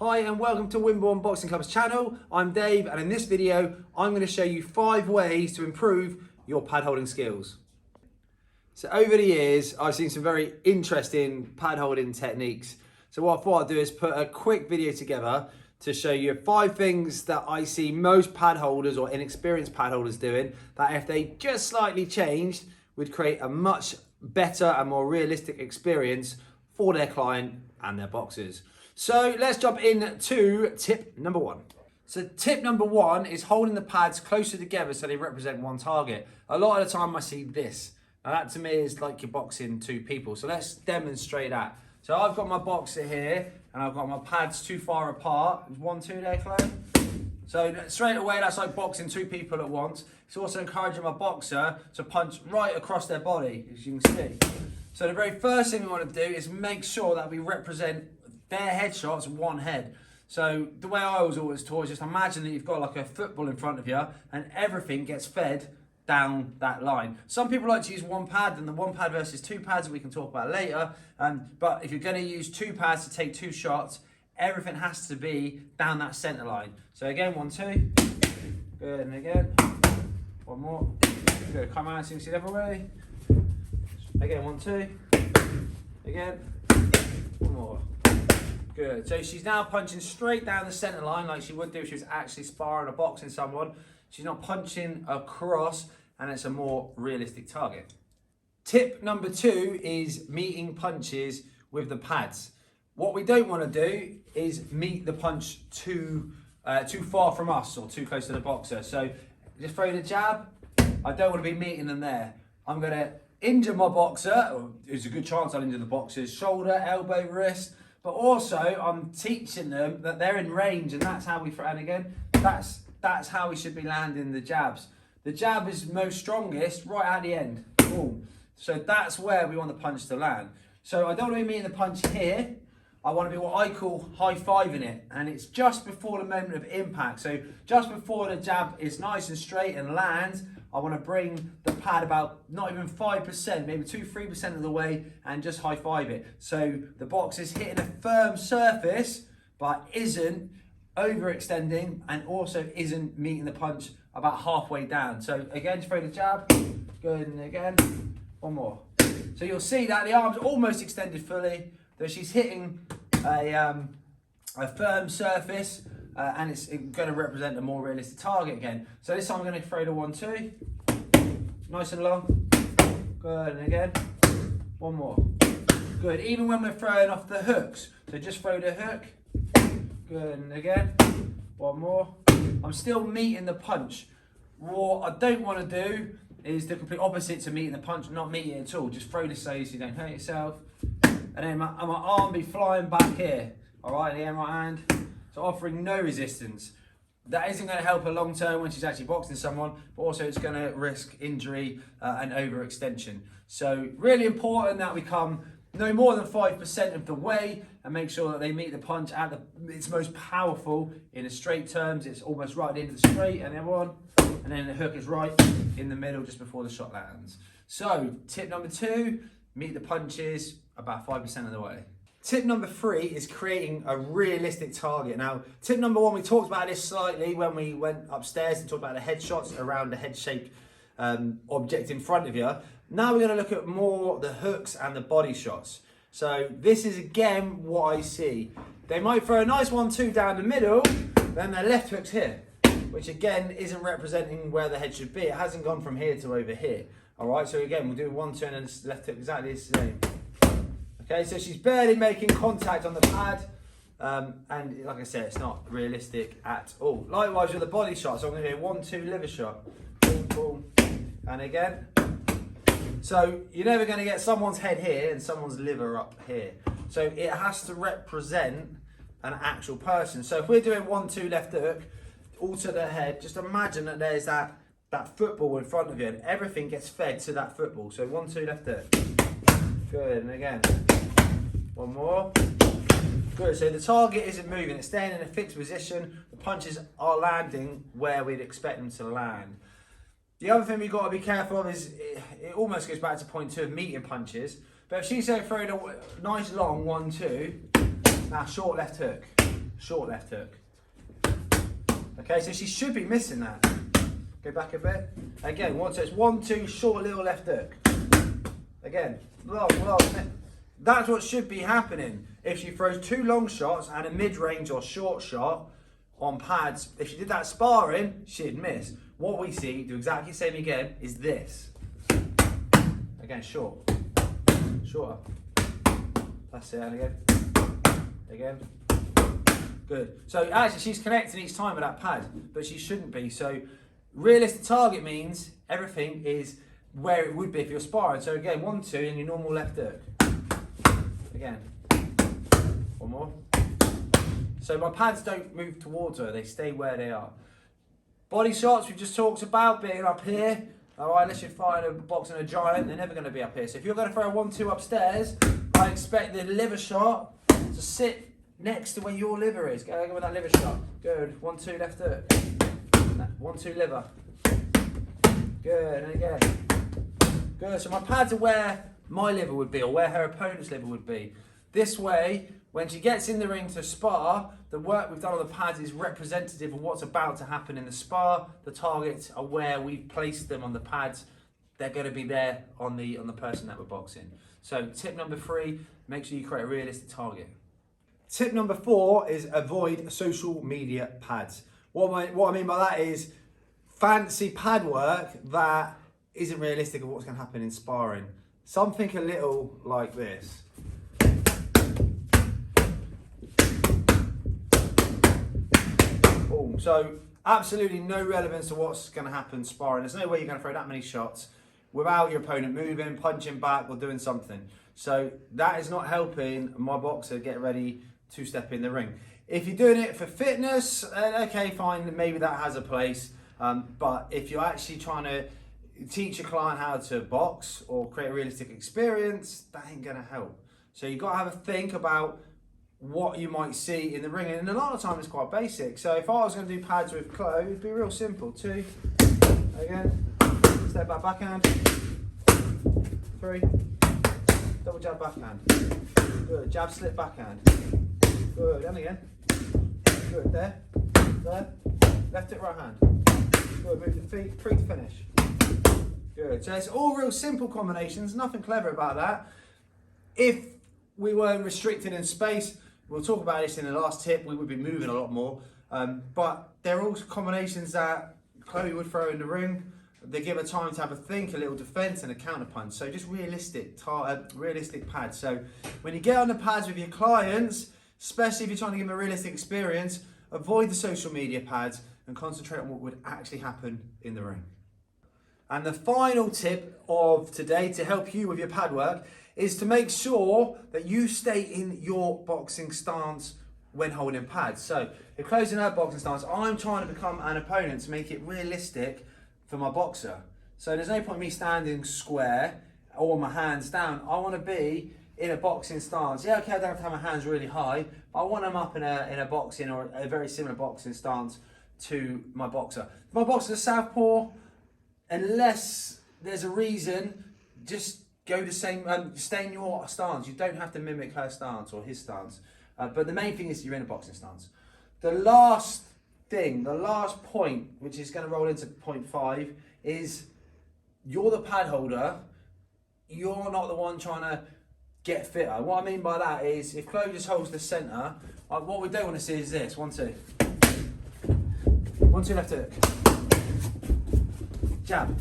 Hi and welcome to Wimborne Boxing Club's channel. I'm Dave and in this video I'm going to show you 5 ways to improve your pad holding skills. So over the years I've seen some very interesting pad holding techniques. So what I thought I'd do is put a quick video together to show you 5 things that I see most pad holders or inexperienced pad holders doing that if they just slightly changed would create a much better and more realistic experience for their client and their boxers. So let's jump into tip number 1. So tip number 1 is holding the pads closer together so they represent one target. A lot of the time I see this. Now that to me is like you're boxing 2 people. So let's demonstrate that. So I've got my boxer here and I've got my pads too far apart. There's 1, 2 there, Chloe. So straight away that's like boxing 2 people at once. It's also encouraging my boxer to punch right across their body, as you can see. So the very first thing we want to do is make sure that we represent their headshots one head. So the way I was always taught is just imagine that you've got like a football in front of you and everything gets fed down that line. Some people like to use 1 pad and the 1 pad versus 2 pads that we can talk about later. But if you're going to use 2 pads to take 2 shots, everything has to be down that center line. So again, 1, 2, good, and again, 1 more, good, come out so you can see it every way. Again, 1, 2, again, 1 more. Good. So she's now punching straight down the centre line like she would do if she was actually sparring or boxing someone. She's not punching across and it's a more realistic target. Tip number 2 is meeting punches with the pads. What we don't want to do is meet the punch too far from us or too close to the boxer. So just throw the jab. I don't want to be meeting them there. I'm going to injure my boxer, or there's a good chance I'll injure the boxer's shoulder, elbow, wrist. But also, I'm teaching them that they're in range, and that's how we throw. And again, that's how we should be landing the jabs. The jab is most strongest right at the end. Boom. So that's where we want the punch to land. So I don't want to be meeting the punch here. I want to be what I call high-fiving it, and it's just before the moment of impact. So just before the jab is nice and straight and lands, I want to bring the pad about not even 5%, maybe 2-3% of the way and just high-five it. So the box is hitting a firm surface, but isn't overextending and also isn't meeting the punch about halfway down. So again, just throw the jab, good, and again, 1 more. So you'll see that the arm's almost extended fully, though she's hitting a firm surface, and it's going to represent a more realistic target again. So this time I'm going to throw the 1, 2, nice and long, good, and again, 1 more, good. Even when we're throwing off the hooks, so just throw the hook, good, and again, 1 more. I'm still meeting the punch. What I don't want to do is the complete opposite to meeting the punch, not meeting it at all. Just throw this so you don't hurt yourself, and then my arm be flying back here, all right, in my hand. So offering no resistance. That isn't going to help her long term when she's actually boxing someone, but also it's going to risk injury and overextension. So really important that we come no more than 5% of the way and make sure that they meet the punch at its most powerful in the straight terms. It's almost right at the end of the straight, and then 1, and then the hook is right in the middle just before the shot lands. So tip number 2, meet the punches about 5% of the way. Tip number 3 is creating a realistic target. Now, tip number 1, we talked about this slightly when we went upstairs and talked about the headshots around the head-shaped object in front of you. Now we're going to look at more the hooks and the body shots. So this is again what I see. They might throw a nice 1, 2 down the middle, then their left hook's here, which again isn't representing where the head should be. It hasn't gone from here to over here. All right, so again, we'll do 1, 2, and then left hook exactly the same. Okay, so she's barely making contact on the pad, and like I said, it's not realistic at all. Likewise with the body shot, so I'm going to do 1, 2 liver shot, boom, boom, and again. So you're never going to get someone's head here and someone's liver up here. So it has to represent an actual person. So if we're doing 1, 2 left hook, all to the head, just imagine that there's that football in front of you and everything gets fed to that football. So 1, 2 left hook, good, and again. 1 more. Good, so the target isn't moving, it's staying in a fixed position. The punches are landing where we'd expect them to land. The other thing we've got to be careful of is, it almost goes back to point 2 of meeting punches. But if she's throwing a nice long 1, 2, now short left hook. short left hook. Okay, so she should be missing that. Go back a bit. Again, so it's 1, 2, short little left hook. Again, long. That's what should be happening. If she throws 2 long shots and a mid-range or short shot on pads, if she did that sparring, she'd miss. What we see, do exactly the same again, is this. Again, shorter. That's it, and again. Good. So actually she's connecting each time with that pad, but she shouldn't be. So realistic target means everything is where it would be if you're sparring. So again, 1, 2 in your normal left hook. Again. One more. So my pads don't move towards her, they stay where they are. Body shots we just talked about, being up here. Alright, unless you're fighting a boxing a giant, they're never going to be up here. So if you're going to throw a 1, 2 upstairs, I expect the liver shot to sit next to where your liver is. Go with that liver shot. Good. 1, 2 left hook. 1, 2 liver. Good. And again. Good. So my pads are where my liver would be, or where her opponent's liver would be. This way, when she gets in the ring to spar, the work we've done on the pads is representative of what's about to happen in the spar. The targets are where we've placed them on the pads. They're going to be there on the person that we're boxing. So tip number 3, make sure you create a realistic target. Tip number 4 is avoid social media pads. What I mean by that is fancy pad work that isn't realistic of what's going to happen in sparring. Something a little like this. Boom. So absolutely no relevance to what's going to happen sparring. There's no way you're going to throw that many shots without your opponent moving, punching back or doing something. So that is not helping my boxer get ready to step in the ring. If you're doing it for fitness, okay, fine, maybe that has a place. But if you're actually trying to teach a client how to box or create a realistic experience, that ain't gonna help. So you've got to have a think about what you might see in the ring. And a lot of the time it's quite basic. So if I was gonna do pads with Chloe, it'd be real simple. 2, again, step back backhand, 3, double jab backhand, good, jab slip backhand, good, and again, good, there, left hip right hand, good, move the feet, 3 to finish, good. So it's all real simple combinations, nothing clever about that. If we weren't restricted in space, we'll talk about this in the last tip, we would be moving a lot more, but they're all combinations that Chloe would throw in the ring. They give her time to have a think, a little defense and a counter punch. So just realistic pads. So when you get on the pads with your clients, especially if you're trying to give them a realistic experience, avoid the social media pads and concentrate on what would actually happen in the ring. And the final tip of today to help you with your pad work is to make sure that you stay in your boxing stance when holding pads. So if closing her boxing stance, I'm trying to become an opponent to make it realistic for my boxer. So there's no point me standing square or my hands down. I want to be in a boxing stance. Yeah, okay, I don't have to have my hands really high, but I want them up in a boxing or a very similar boxing stance to my boxer. If my boxer's a southpaw, unless there's a reason, just go the same, stay in your stance. You don't have to mimic her stance or his stance. But the main thing is you're in a boxing stance. The last point, which is going to roll into point 5, is you're the pad holder. You're not the one trying to get fitter. What I mean by that is if Chloe just holds the centre, what we don't want to see is this. 1, 2. 1, 2 left hook. Jab.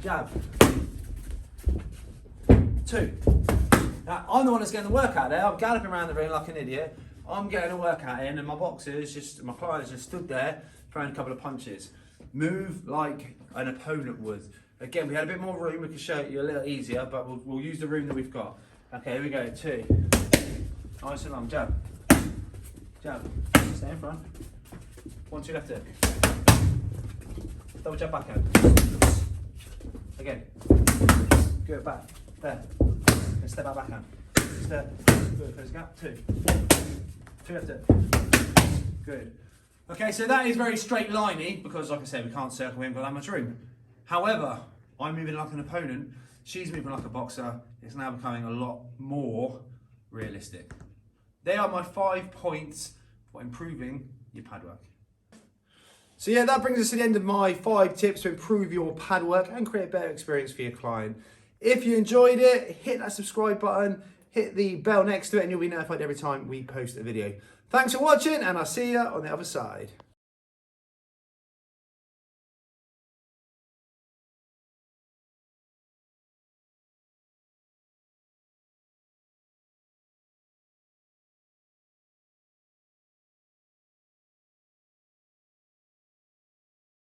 Jab. 2. Now, I'm the one that's getting the workout there. I'm galloping around the ring like an idiot. I'm getting a workout in, and my client is just stood there throwing a couple of punches. Move like an opponent would. Again, we had a bit more room. We can show it you a little easier, but we'll use the room that we've got. Okay, here we go. 2. Nice and long. Jab. Jab. Stay in front. 1, 2 left hook. Double jab backhand. Again. Good, back. There. And step out backhand. Step. Good. Close gap. 2. 2 left hook. Good. Okay, so that is very straight liney because, like I said, we can't circle in, but that much room. However, I'm moving like an opponent. She's moving like a boxer. It's now becoming a lot more realistic. They are my 5 points or improving your pad work. So yeah, that brings us to the end of my 5 tips to improve your pad work and create a better experience for your client. If you enjoyed it, hit that subscribe button, hit the bell next to it, and you'll be notified every time we post a video. Thanks for watching, and I'll see you on the other side.